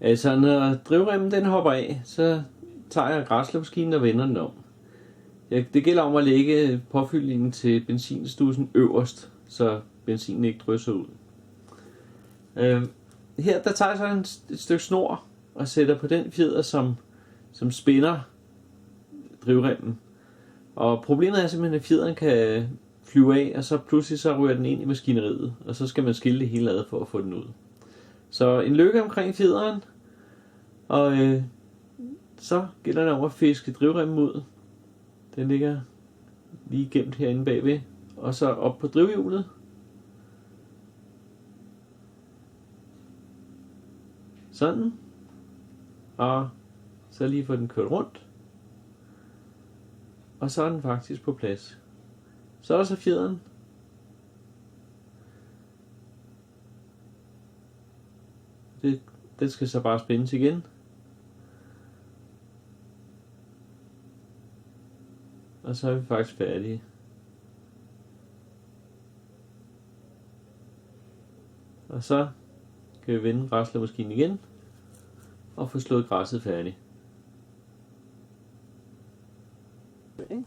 Altså, når drivremmen den hopper af, så tager jeg græsslåmaskinen og vender den om. Det gælder om at lægge påfyldningen til benzinstudsen øverst, så benzinen ikke drysser ud. Her der tager jeg så et stykke snor og sætter på den fjeder, som spænder drivremmen. Og problemet er simpelthen, at fjederen kan flyve af, og så pludselig så ryger den ind i maskineriet, og så skal man skille det hele ad for at få den ud. Så en lykke omkring fjederen, og så gælder det om at fiske drivremmen ud. Den ligger lige gemt herinde bagved, og så op på drivhjulet. Sådan. Og så lige få den kørt rundt. Og så er den faktisk på plads. Så er der så fjederen. Den skal så bare spændes igen. Og så er vi faktisk færdige. Og så kan vi vende græsslåmaskinen igen og få slået græsset færdigt. Okay.